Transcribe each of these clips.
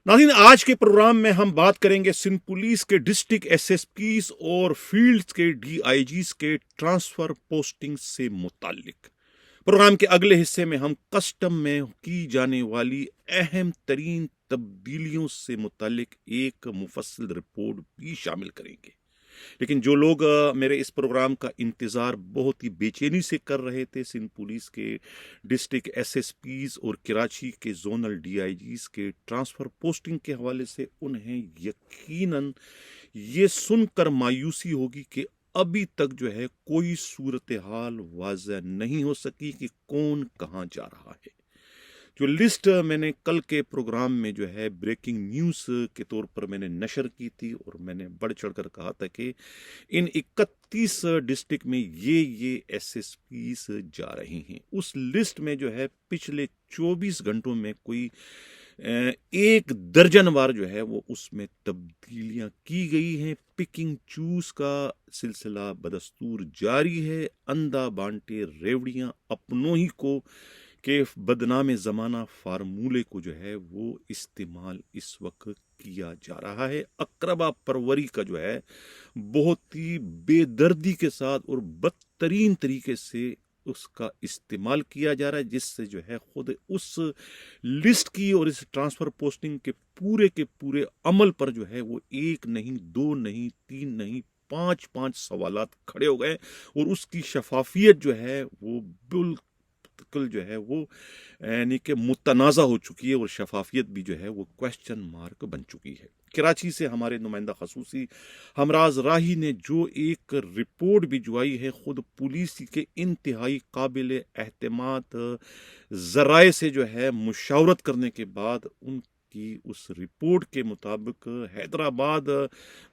नाज़रीन, आज के प्रोग्राम में हम बात करेंगे सिंध पुलिस के डिस्ट्रिक्ट एसएसपीज और फील्ड के डीआईजीज के ट्रांसफर पोस्टिंग से मुतालिक। प्रोग्राम के अगले हिस्से में हम कस्टम में की जाने वाली अहम तरीन तब्दीलियों से मुतालिक एक मुफस्सिल रिपोर्ट भी शामिल करेंगे। लेकिन जो लोग मेरे इस प्रोग्राम का इंतज़ार बहुत ही बेचैनी से कर रहे थे, सिंध पुलिस के डिस्ट्रिक्ट एसएसपीज और कराची के जोनल डीआईजीज के ट्रांसफ़र पोस्टिंग के हवाले से, उन्हें यकीनन ये सुनकर मायूसी होगी कि अभी तक जो है कोई सूरत हाल वाज़ह नहीं हो सकी कि कौन कहाँ जा रहा है। जो लिस्ट मैंने कल के प्रोग्राम में जो है ब्रेकिंग न्यूज़ के तौर पर मैंने नशर की थी और मैंने बढ़ चढ़कर कहा था कि इन 31 डिस्ट्रिक्ट में ये एसएसपीस जा रहे हैं। उस लिस्ट में जो है पिछले 24 घंटों में कोई एक दर्जन बार जो है वो उसमें तब्दीलियां की गई हैं। पिकिंग चूज का सिलसिला बदस्तूर जारी है। अंधा बांटे रेवड़ियां अपनों ही को के बदनाम ज़माना फार्मूले को जो है वो इस्तेमाल इस वक्त किया जा रहा है। अकरबा परवरी का जो है बहुत ही बेदर्दी के साथ और बदतरीन तरीके से उसका इस्तेमाल किया जा रहा है, जिससे जो है खुद उस लिस्ट की और इस ट्रांसफर पोस्टिंग के पूरे अमल पर जो है वो एक नहीं, दो नहीं, तीन नहीं, पांच पांच सवालात खड़े हो गए और उसकी शफाफियत जो है वो बिल्कुल जो है वो यानी कि मुतनाज़ा हो चुकी है और शफाफियत भी जो है वो क्वेश्चन मार्क बन चुकी है। कराची से हमारे नुमाइंदा खसूसी हमराज राही ने जो एक रिपोर्ट भिजवाई है, खुद पुलिस के इंतहाई काबिल एहतमाद ज़राए से जो है मुशावरत करने के बाद उनकी उस रिपोर्ट के मुताबिक हैदराबाद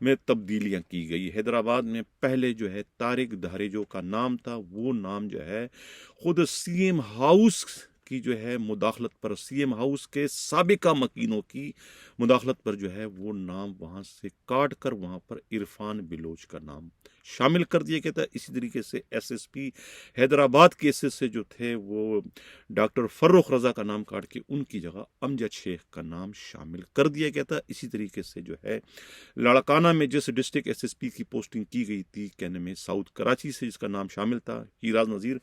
में तब्दीलियां की गई। हैदराबाद में पहले जो है तारिक धारेजो का नाम था, वो नाम जो है खुद सीएम हाउस की जो है मुदाखलत पर, सीएम हाउस के साबिका मकीनों की मुदाखलत पर जो है वो नाम वहाँ से काट कर वहाँ पर इरफान बिलोच का नाम शामिल कर दिया गया था। इसी तरीके से एसएसपी हैदराबाद केसेस से जो थे वो डॉक्टर फर्रुख रजा का नाम काट के उनकी जगह अमजद शेख का नाम शामिल कर दिया गया था। इसी तरीके से जो है लाड़काना में जिस डिस्ट्रिक्ट एसएसपी की पोस्टिंग की गई थी कहने में साउथ कराची से, जिसका नाम शामिल था हीराज नज़ीर,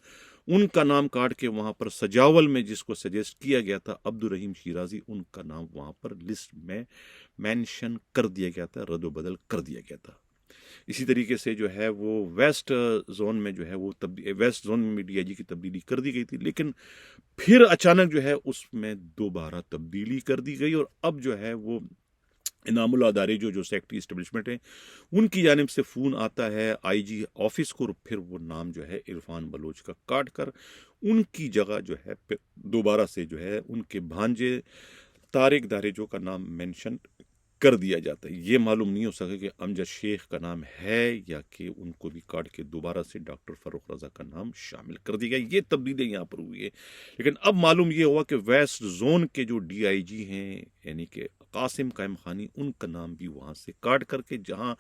उनका नाम काट के वहां पर सजावल में जिसको सजेस्ट किया गया था अब्दुल रहीम शिराजी, उनका नाम वहां पर लिस्ट में मेंशन कर दिया गया था, रद्द-ओ-बदल कर दिया गया था। इसी तरीके से जो है वो वेस्ट जोन में जो है वो वेस्ट जोन में डीआईजी की तब्दीली कर दी गई थी, लेकिन फिर अचानक जो है उसमें दोबारा तब्दीली कर दी गई और अब जो है वो इनामुल्लाह दारेजो जो सेक्रेटरी इस्टेब्लिशमेंट है उनकी जानिब से फ़ोन आता है आईजी ऑफिस को, फिर वो नाम जो है इरफान बलोच का काट कर उनकी जगह जो है दोबारा से जो है उनके भांजे तारिक दारेजो का नाम मेंशन कर दिया जाता है। ये मालूम नहीं हो सके कि अमजद शेख का नाम है या कि उनको भी काट के दोबारा से डॉक्टर फर्रुख रजा का नाम शामिल कर दिया गया। ये तब्दीली यहाँ पर हुई है, लेकिन अब मालूम ये हुआ कि वेस्ट जोन के जो डीआईजी हैं यानी कि कासिम कायम खानी, उनका नाम भी वहाँ से काट करके जहाँ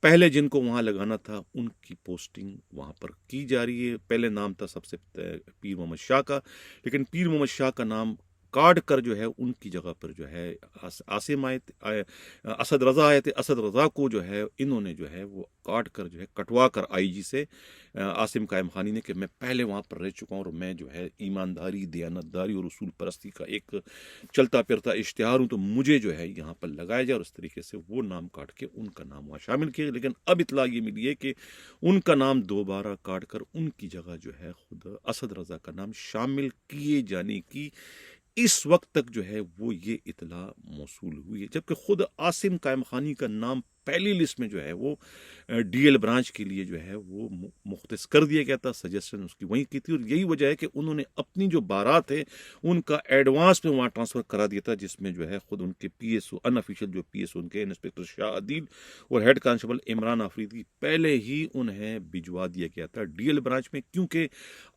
पहले जिनको वहाँ लगाना था उनकी पोस्टिंग वहाँ पर की जा रही है। पहले नाम था सबसे पीर मोहम्मद शाह का, लेकिन पीर मोहम्मद शाह का नाम काट कर जो है उनकी जगह पर जो है आसिम असद रजा आए थे। असद रजा को जो है इन्होंने जो है वो काट कर जो है कटवा कर आईजी से आसिम कायम खानी ने कि मैं पहले वहाँ पर रह चुका हूँ और मैं जो है ईमानदारी, दयानतदारी और उसूल परस्ती का एक चलता फिरता इश्तिहार हूँ, तो मुझे जो है यहाँ पर लगाया जाए। और इस तरीके से वो नाम काट के उनका नाम वहाँ शामिल किया। लेकिन अब इतला ये मिली है कि उनका नाम दोबारा काट कर उनकी जगह जो है खुद असद रजा का नाम शामिल किए जाने की इस वक्त तक जो है वो ये इतला मौसूल हुई है, जबकि खुद आसिम कायम खानी का नाम पहली लिस्ट में जो है वो डीएल ब्रांच के लिए जो है वो मुख्तस कर दिया गया था। सजेशन उसकी वहीं की थी और यही वजह है कि उन्होंने अपनी जो बारात है उनका एडवांस में वहाँ ट्रांसफ़र करा दिया था, जिसमें जो है खुद उनके पीएसओ अनऑफिशियल जो पीएसओ उनके इंस्पेक्टर शाह अदील और हेड कांस्टेबल इमरान आफरीदी पहले ही उन्हें भिजवा दिया गया था डीएल ब्रांच में, क्योंकि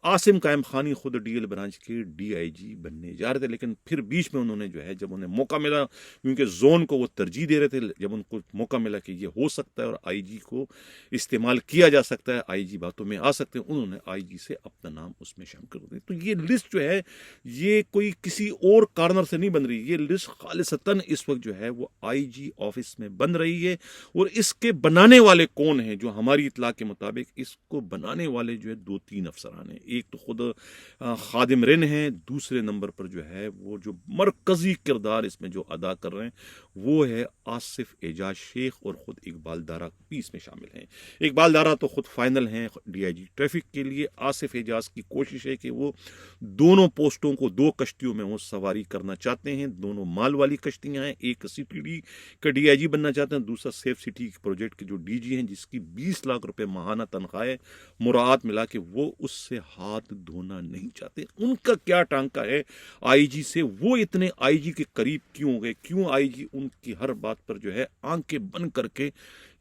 आसिम कायम खानी खुद डीएल ब्रांच के डीआईजी बनने जा रहे थे। लेकिन फिर बीच में उन्होंने जो है जब उन्हें मौका मिला, क्योंकि जोन को वो तरजीह दे रहे थे, जब उनको मौका मिला बोला कि ये हो सकता है और आईजी को इस्तेमाल किया जा सकता है, आईजी बातों में आ सकते हैं, उन्होंने आईजी से अपना नाम उसमें शामिल कर दिया। तो ये लिस्ट जो है ये कोई किसी और कॉर्नर से नहीं बन रही, ये लिस्ट खालिसतन इस वक्त जो है वो आईजी ऑफिस में बन रही है। और इसके बनाने वाले कौन हैं? जो हमारी इत्तला के मुताबिक इसको बनाने वाले जो है 2-3 अफसरान हैं। एक तो खुद खादिम रिन हैं, दूसरे नंबर पर जो है वो जो मरकजी किरदार इसमें जो अदा कर रहे हैं वो है आसिफ एजाज शेख, और खुद इकबाल दारा भी इसमें शामिल हैं। इकबाल दारा तो खुद फाइनल हैं डीआईजी ट्रैफिक के लिए। आसिफ एजाज की कोशिश है कि वो दोनों पोस्टों को 2 कश्तियों में वो सवारी करना चाहते हैं। दोनों माल वाली कश्तियां हैं, एक सीटीडी का डीआईजी बनना चाहते हैं, दूसरा सेफ सिटी प्रोजेक्ट के जो डीजी हैं जिसकी 20 लाख रुपए माहाना तनख्वाह है, मुराद मिला के वो उससे हाथ धोना नहीं चाहते। उनका क्या टांका है आईजी से? वो इतने आईजी के करीब क्यों हो गए? क्यों आईजी उनकी हर बात पर जो है आंखें बंद करके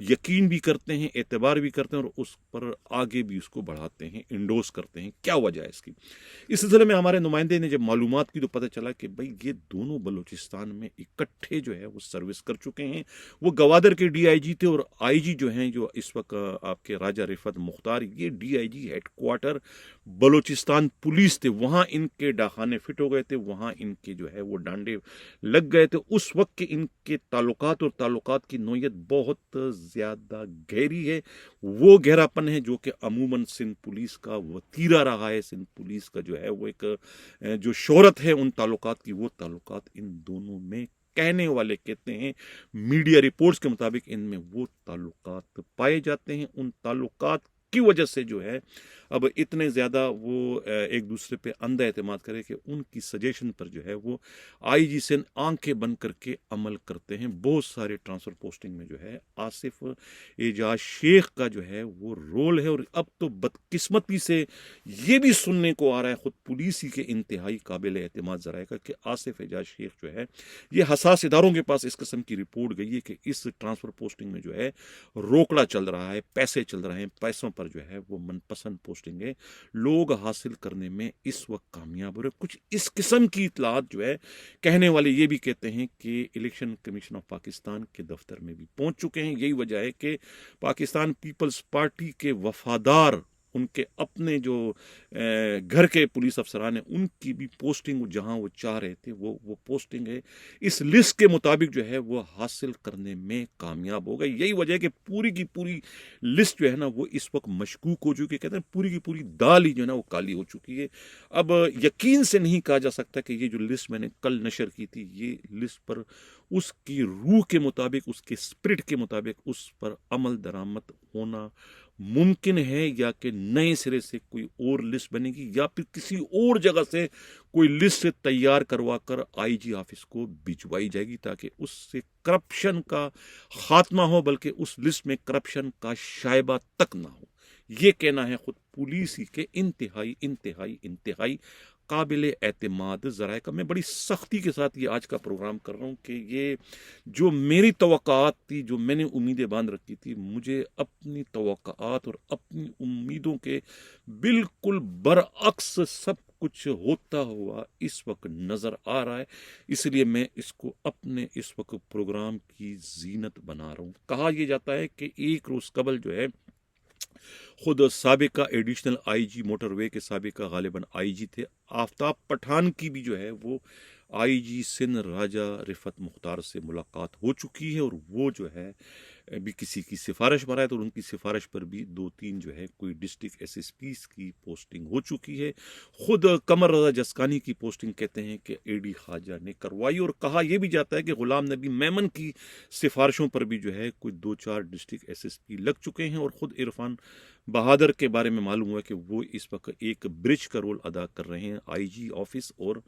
यकीन भी करते हैं, एतबार भी करते हैं और उस पर आगे भी उसको बढ़ाते हैं, इंडोर्स करते हैं? क्या वजह है इसकी? इस सिलसिले में हमारे नुमाइंदे ने जब मालूमात की तो पता चला कि भाई ये दोनों बलूचिस्तान में इकट्ठे जो है वो सर्विस कर चुके हैं। वो गवादर के डीआईजी थे और आईजी जो हैं जो इस वक्त आपके राजा रिफत मुख्तार, ये डीआईजी हेडक्वार्टर बलूचिस्तान पुलिस थे। वहां इनके डाखाने फिट हो गए थे, वहां इनके जो है वो डांडे लग गए थे। उस वक्त के इनके ताल्लुकात और ताल्लुकात की नोयत बहुत ज्यादा गहरी है। वो गहरापन है जो कि अमूमन सिंध पुलिस का वतीरा रहा है। सिंध पुलिस का जो है वो एक जो शोहरत है उन ताल्लुकात की, वो ताल्लुकात इन दोनों में, कहने वाले कहते हैं मीडिया रिपोर्ट्स के मुताबिक, इनमें वो ताल्लुकात पाए जाते हैं। उन ताल्लुकात की वजह से जो है अब इतने ज़्यादा वो एक दूसरे पे अंधा एतमाद करे कि उनकी सजेशन पर जो है वो आईजी से आंखें बंद करके अमल करते हैं। बहुत सारे ट्रांसफ़र पोस्टिंग में जो है आसिफ एजाज शेख का जो है वो रोल है। और अब तो बदकिस्मती से ये भी सुनने को आ रहा है खुद पुलिस ही के इंतहाई काबिल एतमाद ज़राए का कि आसिफ एजाज शेख जो है ये हसास इदारों के पास इस किस्म की रिपोर्ट गई है कि इस ट्रांसफ़र पोस्टिंग में जो है रोकड़ा चल रहा है, पैसे चल रहे हैं, पैसों पर जो है वो मनपसंद पोस्टिंग है लोग हासिल करने में इस वक्त कामयाब हो रहे। कुछ इस किस्म की इतलात जो है कहने वाले ये भी कहते हैं कि इलेक्शन कमीशन ऑफ पाकिस्तान के दफ्तर में भी पहुंच चुके हैं। यही वजह है कि पाकिस्तान पीपल्स पार्टी के वफादार उनके अपने जो घर के पुलिस अफसरान हैं उनकी भी पोस्टिंग जहां वो चाह रहे थे वो पोस्टिंग है इस लिस्ट के मुताबिक जो है वो हासिल करने में कामयाब हो गए। यही वजह है कि पूरी की पूरी लिस्ट जो है ना वो इस वक्त मशकूक हो चुकी है। कहते हैं पूरी की पूरी दाल ही जो है ना वो काली हो चुकी है। अब यकीन से नहीं कहा जा सकता कि ये जो लिस्ट मैंने कल नशर की थी ये लिस्ट पर उसकी रूह के मुताबिक, उसके स्पिरिट के मुताबिक उस पर अमल दरामद होना मुमकिन है, या कि नए सिरे से कोई और लिस्ट बनेगी या फिर किसी और जगह से कोई लिस्ट तैयार करवा कर आईजी ऑफिस को भिजवाई जाएगी ताकि उससे करप्शन का खात्मा हो, बल्कि उस लिस्ट में करप्शन का शायबा तक ना हो। ये कहना है खुद पुलिस ही के इंतहाई इंतहाई इंतहाई काबिल एतमाद ज़राए का। मैं बड़ी सख्ती के साथ ये आज का प्रोग्राम कर रहा हूँ कि ये जो मेरी तवक्कात थी, जो मैंने उम्मीदें बांध रखी थी, मुझे अपनी तवक्कात और अपनी उम्मीदों के बिल्कुल बरअक्स सब कुछ होता हुआ इस वक्त नज़र आ रहा है। इसलिए मैं इसको अपने इस वक्त प्रोग्राम की जीनत बना रहा हूँ। कहा यह जाता है कि एक रोज़ कबल जो है खुद साबिका एडिशनल आईजी मोटरवे के साबिका गालिबन आईजी थे आफ्ताब पठान की भी जो है वो आईजी सिंध राजा रिफत मुख्तार से मुलाकात हो चुकी है और वो जो है भी किसी की सिफारिश पर आए तो उनकी सिफारिश पर भी 2-3 जो है कोई डिस्ट्रिक्ट एसएसपीज की पोस्टिंग हो चुकी है। खुद कमर रजा जसकानी की पोस्टिंग कहते हैं कि एडी ख्वाजा ने करवाई और कहा यह भी जाता है कि गुलाम नबी मेमन की सिफारिशों पर भी जो है कोई 2-4 डिस्ट्रिक्ट एसएसपी लग चुके हैं। और ख़ुद इरफान बहादुर के बारे में मालूम हुआ कि वो इस वक्त एक ब्रिज का रोल अदा कर रहे हैं आईजी ऑफिस और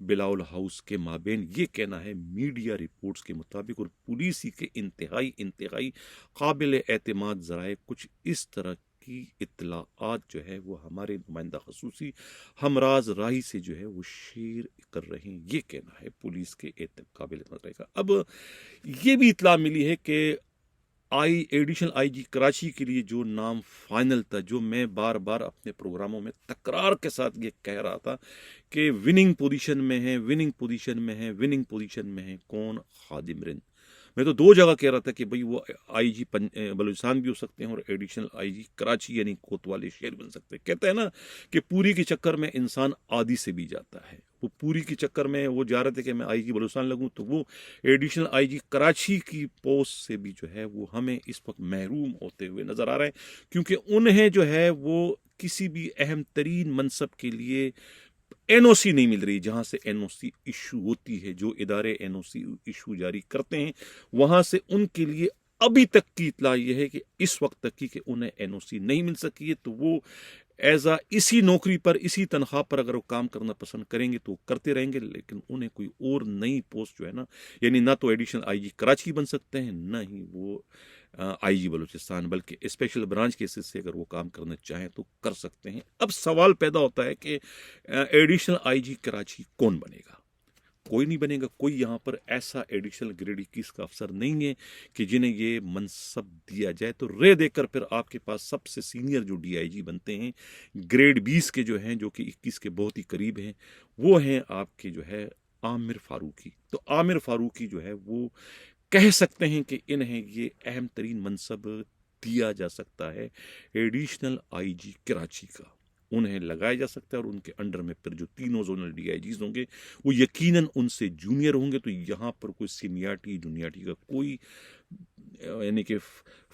बिलावल हाउस के माबेन। ये कहना है मीडिया रिपोर्ट्स के मुताबिक और पुलिस के इंतहाई काबिल एतमाद ज़राए कुछ इस तरह की इत्तलाआत जो है वो हमारे नुमाइंदा खसूसी हमराज राही से जो है वो शेयर कर रहे हैं। ये कहना है पुलिस के काबिल एतमाद का। अब ये भी इत्तला मिली है कि एडिशनल आईजी कराची के लिए जो नाम फाइनल था, जो मैं बार बार अपने प्रोग्रामों में तकरार के साथ ये कह रहा था कि विनिंग पोजीशन में है, विनिंग पोजीशन में है, विनिंग पोजीशन में है, कौन? खादिम रिन। मैं तो 2 जगह कह रहा था कि भाई वो आईजी बलूचिस्तान भी हो सकते हैं और एडिशनल आईजी कराची यानी कोतवाली शहर बन सकते हैं। कहते हैं ना कि पूरी के चक्कर में इंसान आदी से भी जाता है। वो पूरी के चक्कर में वो जा रहे थे कि मैं आईजी बलूचिस्तान लगूं, तो वो एडिशनल आईजी कराची की पोस्ट से भी जो है वो हमें इस वक्त महरूम होते हुए नजर आ रहे हैं, क्योंकि उन्हें जो है वो किसी भी अहम तरीन मनसब के लिए एनओसी नहीं मिल रही। जहां से एनओसी इशू होती है, जो इदारे एनओसी इशू जारी करते हैं, वहां से उनके लिए अभी तक की इतला यह है कि इस वक्त तक की कि उन्हें एनओसी नहीं मिल सकी है। तो वो एजा इसी नौकरी पर, इसी तनख्वाह पर अगर वो काम करना पसंद करेंगे तो करते रहेंगे, लेकिन उन्हें कोई और नई पोस्ट जो है ना, यानी ना तो एडिशनल आईजी कराची बन सकते हैं, ना ही वो आईजी बलूचिस्तान, बल्कि स्पेशल ब्रांच केसेस से अगर वो काम करना चाहें तो कर सकते हैं। अब सवाल पैदा होता है कि एडिशनल आईजी कराची कौन बनेगा? कोई नहीं बनेगा। कोई यहाँ पर ऐसा एडिशनल ग्रेड 21 का अफसर नहीं है कि जिन्हें ये मनसब दिया जाए। तो रे देकर फिर आपके पास सबसे सीनियर जो डीआईजी बनते हैं ग्रेड 20 के जो हैं, जो कि 21 के बहुत ही करीब हैं, वो हैं आपके जो है आमिर फारूकी। तो आमिर फारूकी जो है वो कह सकते हैं कि इन्हें ये अहम तरीन मनसब दिया जा सकता है एडिशनल आईजी कराची का, उन्हें लगाया जा सकता है। और उनके अंडर में फिर जो तीनों जोनल डीआईजीज होंगे वो यकीनन उनसे जूनियर होंगे। तो यहाँ पर कोई सीनियरिटी जूनियरिटी का कोई यानी कि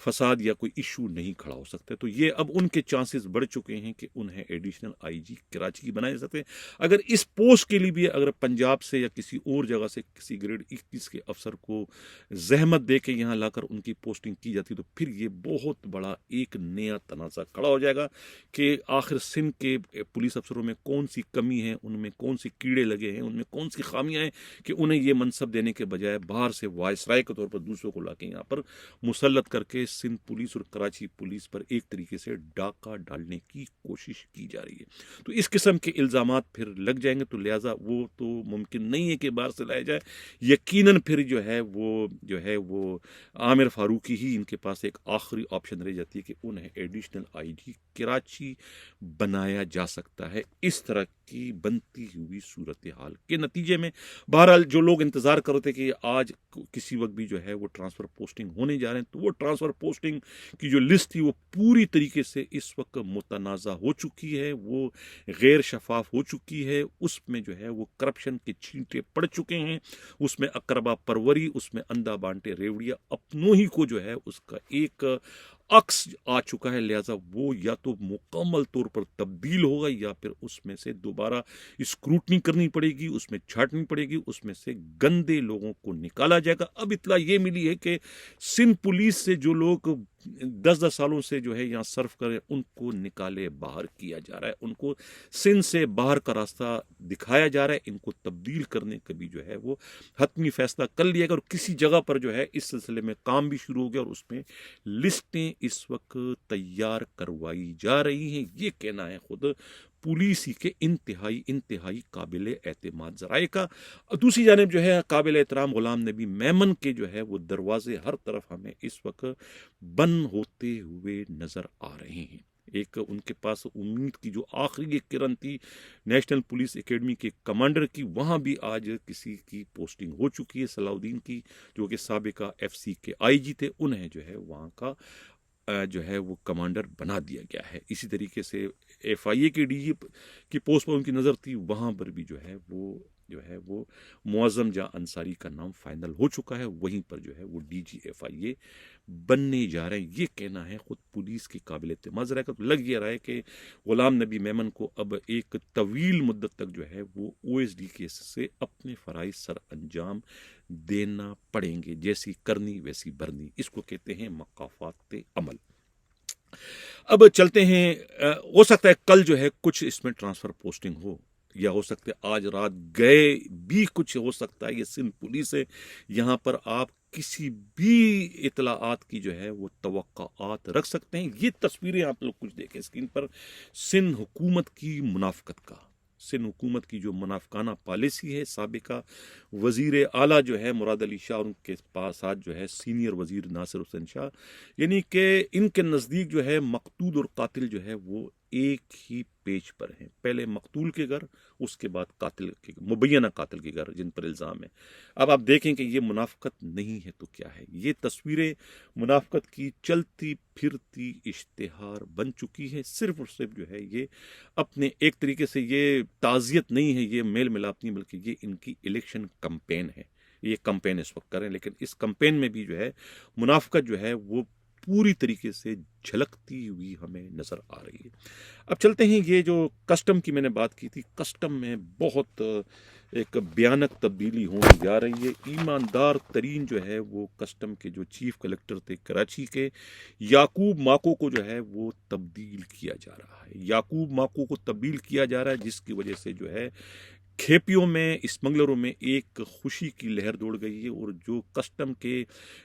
फसाद या कोई इशू नहीं खड़ा हो सकता। तो ये अब उनके चांसेस बढ़ चुके हैं कि उन्हें एडिशनल आईजी कराची की बनाए जा सकते हैं। अगर इस पोस्ट के लिए भी अगर पंजाब से या किसी और जगह से किसी ग्रेड 21 के अफसर को जहमत दे के यहाँ लाकर उनकी पोस्टिंग की जाती, तो फिर ये बहुत बड़ा एक नया तनाज़ा खड़ा हो जाएगा कि आखिर सिंध के पुलिस अफसरों में कौन सी कमी है, उनमें कौन सी कीड़े लगे हैं, उनमें कौन सी खामियां हैं कि उन्हें ये मनसब देने के बजाय बाहर से वायसराय के तौर पर दूसरों को लाके यहाँ पर मुसल्लत करके सिंध पुलिस और कराची पुलिस पर एक तरीके से डाका डालने की कोशिश की जा रही है। तो इस किस्म के इल्ज़ामात फिर लग जाएंगे, तो लिहाजा वो तो मुमकिन नहीं है कि बाहर से लाया जाए। यकीनन फिर जो है वो आमिर फारूकी ही इनके पास एक आखिरी ऑप्शन रह जाती है कि उन्हें एडिशनल आईजी कराची बनाया जा सकता है। इस तरह की बनती हुई सूरत हाल के नतीजे में बहरहाल जो लोग इंतजार कर रहे थे कि आज किसी वक्त भी जो है वो ट्रांसफर पोस्टिंग होने जा रहे हैं, तो वो ट्रांसफर पोस्टिंग की जो लिस्ट थी वो पूरी तरीके से इस वक्त मुतनाज़ा हो चुकी है, वो गैर शफाफ हो चुकी है। उसमें जो है वो करप्शन के छींटे पड़ चुके हैं, उसमें अकरबा परवरी, उसमें अंधा बांटे रेवड़िया अपनों ही को जो है उसका एक अक्स आ चुका है। लिहाजा वो या तो मुकम्मल तौर पर तब्दील होगा या फिर उसमें से दोबारा स्क्रूटनी करनी पड़ेगी, उसमें छाटनी पड़ेगी, उसमें से गंदे लोगों को निकाला जाएगा। अब इतला ये मिली है कि सिंध पुलिस से जो लोग 10-10 सालों से जो है यहाँ सर्व करें, उनको निकाले बाहर किया जा रहा है, उनको सिंध से बाहर का रास्ता दिखाया जा रहा है। इनको तब्दील करने का भी जो है वो हतमी फैसला कर लिया गया और किसी जगह पर जो है इस सिलसिले में काम भी शुरू हो गया और उसमें लिस्टें इस वक्त तैयार करवाई जा रही हैं। ये कहना है खुद पुलिस ही के इंतहाई काबिल एतमाद ज़राए का। दूसरी जानिब जो है काबिल एहतराम गुलाम नबी मेमन के जो है वो दरवाजे हर तरफ हमें इस वक्त बंद होते हुए नजर आ रहे हैं। एक उनके पास उम्मीद की जो आखिरी एक किरण थी नेशनल पुलिस एकेडमी के कमांडर की, वहाँ भी आज किसी की पोस्टिंग हो चुकी है। सलाउद्दीन की, जो कि साबिका एफसी के आईजी थे, उन्हें जो है वहाँ का जो है वो कमांडर बना दिया गया है। इसी तरीके से एफआईए के डीजी की पोस्ट पर उनकी नज़र थी, वहाँ पर भी जो है वो मुअज़्ज़म जा अंसारी का नाम फाइनल हो चुका है, वहीं पर जो है वो डीजी एफआईए बनने जा रहे हैं। ये कहना है खुद पुलिस की काबिल एतमाद ज़राए का। तो लग ये रहा है कि गुलाम नबी मेमन को अब एक तवील मुद्दत तक जो है वो ओएसडी केस से अपने फ़राइज़ सर अंजाम देना पड़ेंगे, जैसी करनी वैसी भरनी। इसको कहते हैं मकाफात अमल। अब चलते हैं, हो सकता है कल जो है कुछ इसमें ट्रांसफर पोस्टिंग हो, या हो सकता है आज रात गए भी कुछ हो सकता है। ये सिंध पुलिस है, यहाँ पर आप किसी भी इतलाआत की जो है वो तवक्कुआत रख सकते हैं। ये तस्वीरें आप लोग कुछ देखें स्क्रीन पर, सिंध हुकूमत की मुनाफकत का, सिंध हुकूमत की जो मुनाफकाना पॉलिसी है। साबिका वजीर आला जो है मुराद अली शाह और उनके पास साथ जो है सीनियर वजीर नासिर हुसैन शाह, यानी कि इनके नज़दीक जो है मकतूल और कातिल जो है वो एक ही पेज पर हैं। पहले मकतूल के घर, उसके बाद कातिल के, मुबैना कातिल के घर जिन पर इल्ज़ाम है। अब आप देखें कि ये मुनाफिकत नहीं है तो क्या है। ये तस्वीरें मुनाफिकत की चलती फिरती इश्तिहार बन चुकी है। सिर्फ और सिर्फ जो है ये अपने एक तरीके से ये ताज़ियत नहीं है, ये मेल मिलाप नहीं, बल्कि ये इनकी इलेक्शन कैंपेन है। ये कैंपेन इस वक्त करें, लेकिन इस कैंपेन में भी जो है मुनाफिकत जो है वो पूरी तरीके से झलकती हुई हमें नजर आ रही है। अब चलते हैं, ये जो कस्टम की मैंने बात की थी, कस्टम में बहुत एक भयानक तब्दीली होने जा रही है। ईमानदार तरीन जो है वो कस्टम के जो चीफ कलेक्टर थे कराची के, याकूब माको को जो है वो तब्दील किया जा रहा है। याकूब माको को तब्दील किया जा रहा है, जिसकी वजह से जो है खेपियों में, स्मगलरों में एक खुशी की लहर दौड़ गई है। और जो कस्टम के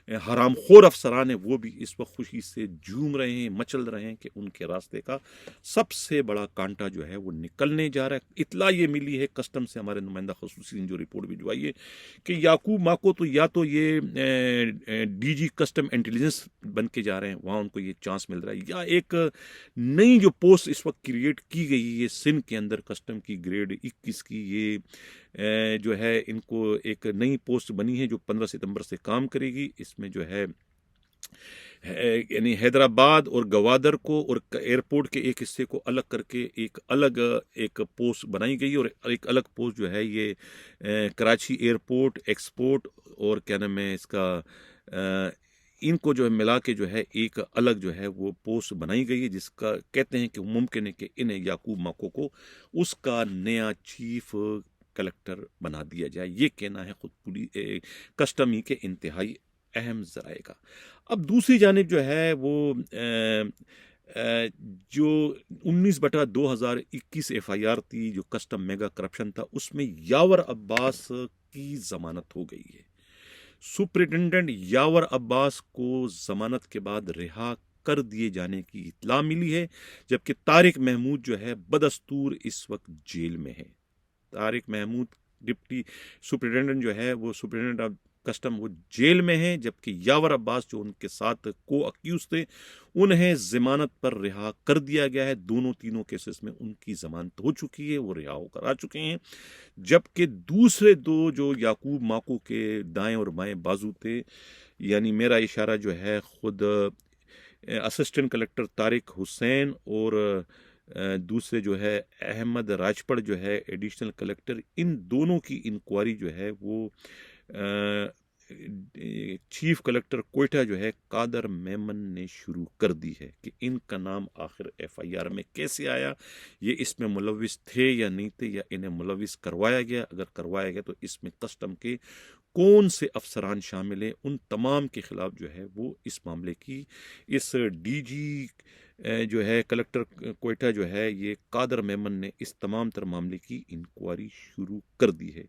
हरामखोर अफसरान हैं वो भी इस वक्त खुशी से झूम रहे हैं, मचल रहे हैं कि उनके रास्ते का सबसे बड़ा कांटा जो है वो निकलने जा रहा है। इतला ये मिली है कस्टम से, हमारे नुमाइंदा खसूसी ने जो रिपोर्ट भिजवाई है कि याकूब माको तो या तो ये डीजी कस्टम इंटेलिजेंस बन के जा रहे हैं, वहाँ उनको ये चांस मिल रहा है, या एक नई जो पोस्ट इस वक्त क्रिएट की गई है सिंध के अंदर कस्टम की ग्रेड 21 की, ये जो है इनको एक नई पोस्ट बनी है जो 15 सितंबर से काम करेगी। इसमें जो है यानी हैदराबाद और गवादर को और एयरपोर्ट के एक हिस्से को अलग करके एक अलग एक पोस्ट बनाई गई, और एक अलग पोस्ट जो है ये कराची एयरपोर्ट, एक्सपोर्ट और क्या नाम है इसका, इनको जो है मिला के जो है एक अलग जो है वो पोस्ट बनाई गई है, जिसका कहते हैं कि मुमकिन है कि इन्हें याकूब माको को उसका नया चीफ कलेक्टर बना दिया जाए। ये कहना है खुद पुलिस कस्टम ही के इंतहाई अहम जराए का। अब दूसरी जानिब जो है वो जो 19/2021 FIR थी जो कस्टम मेगा करप्शन था, उसमें यावर अब्बास की जमानत हो गई है। सुपरिटेंडेंट यावर अब्बास को जमानत के बाद रिहा कर दिए जाने की इत्तला मिली है, जबकि तारिक महमूद जो है बदस्तूर इस वक्त जेल में है। तारिक महमूद डिप्टी सुपरिटेंडेंट जो है वो सुपरिटेंडेंट ऑफ कस्टम वो जेल में है, जबकि यावर अब्बास जो उनके साथ को अक्यूज थे उन्हें जमानत पर रिहा कर दिया गया है। दोनों तीनों केसेस में उनकी जमानत हो चुकी है, वो रिहा होकर आ चुके हैं। जबकि दूसरे दो जो याकूब माको के दाएं और बाएं बाजू थे, यानी मेरा इशारा जो है खुद असिस्टेंट कलेक्टर तारिक हुसैन और दूसरे जो है अहमद राजपड़ जो है एडिशनल कलेक्टर, इन दोनों की इंक्वायरी जो है वो चीफ कलेक्टर कोयटा जो है कादर मेमन ने शुरू कर दी है कि इनका नाम आखिर FIR में कैसे आया, ये इसमें मुलविस थे या नहीं थे, या इन्हें मुलविस करवाया गया, अगर करवाया गया तो इसमें कस्टम के कौन से अफसरान शामिल हैं, उन तमाम के खिलाफ जो है वो इस मामले की इस DG जो है कलेक्टर कोयटा जो है ये कादर मेमन ने इस तमाम तर मामले की इंक्वायरी शुरू कर दी है।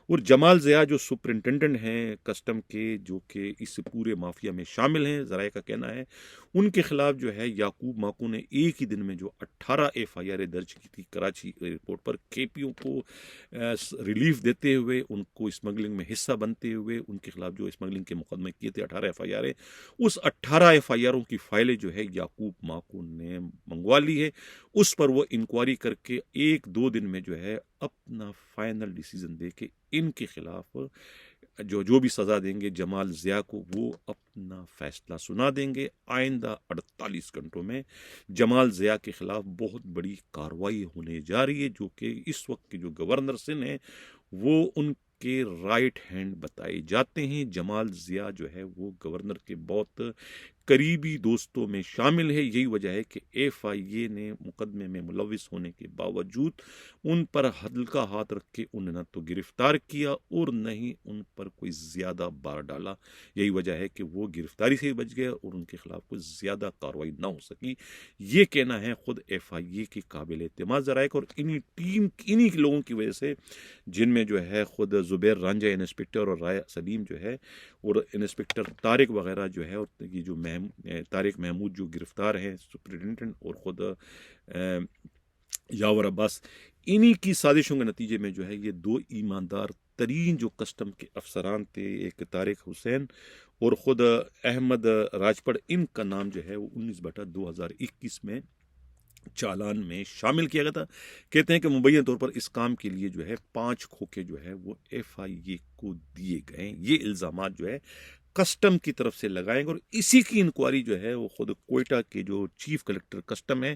और जमाल ज़िया जो सुपरिटेंडेंट हैं कस्टम के, जो कि इस पूरे माफिया में शामिल हैं, ज़राए का कहना है उनके खिलाफ जो है याकूब माको ने एक ही दिन में जो 18 FIR दर्ज की थी कराची एयरपोर्ट पर, खेपियों को रिलीफ देते हुए, उनको स्मगलिंग में हिस्सा बनते हुए उनके खिलाफ जो स्मगलिंग के मुकदमे किए थे 18 FIR, उस 18 FIR की फाइलें जो है याकूब माको ने मंगवा ली है। उस पर वो इंक्वायरी करके 1-2 दिन में जो है अपना फाइनल डिसीजन दे के इनके खिलाफ जो भी सजा देंगे जमाल ज़िया को, वो अपना फैसला सुना देंगे। आइंदा 48 घंटों में जमाल ज़िया के खिलाफ बहुत बड़ी कार्रवाई होने जा रही है, जो कि इस वक्त के जो गवर्नर सिंध हैं वो उनके राइट हैंड बताए जाते हैं। जमाल ज़िया जो है वो गवर्नर के बहुत करीबी दोस्तों में शामिल है। यही वजह है कि FIA ने मुकदमे में मुलविस होने के बावजूद उन पर हल्का हाथ रख के उन्हें न तो गिरफ्तार किया और न ही उन पर कोई ज़्यादा बार डाला। यही वजह है कि वो गिरफ्तारी से ही बच गए और उनके खिलाफ कोई ज़्यादा कार्रवाई ना हो सकी। ये कहना है खुद FIA के काबिल एतमाद ज़राए का। और इन्हीं लोगों की वजह से, जिनमें जो है खुद ज़ुबैर रांझा इंस्पेक्टर और राय सलीम जो है और इंस्पेक्टर तारिक वगैरह जो है, और ये जो तारिक महमूद जो गिरफ्तार हैं सुपरिटेंडेंट, और ख़ुद यावर अब्बास, इन्हीं की साजिशों के नतीजे में जो है ये दो ईमानदार तरीन जो कस्टम के अफसरान थे, एक तारिक हुसैन और ख़ुद अहमद राजपड़, इनका नाम जो है वो 19/2021 में चालान में शामिल किया गया था। कहते हैं कि मुबैना तौर पर इस काम के लिए जो है 5 खोखे जो है वो FIA को दिए गए। ये इल्ज़ामात जो है कस्टम की तरफ से लगाएंगे और इसी की इंक्वायरी जो है वो खुद क्वेटा के जो चीफ कलेक्टर कस्टम है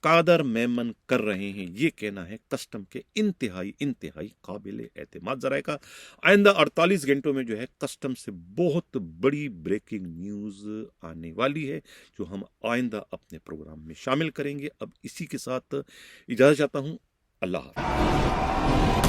कादर मेमन कर रहे हैं। ये कहना है कस्टम के इंतहाई काबिल एतमाद ज़राए का। आइंदा 48 घंटों में जो है कस्टम से बहुत बड़ी ब्रेकिंग न्यूज़ आने वाली है जो हम आइंदा अपने प्रोग्राम में शामिल करेंगे। अब इसी के साथ इजाज़त चाहता हूँ। अल्लाह हाफ़िज़।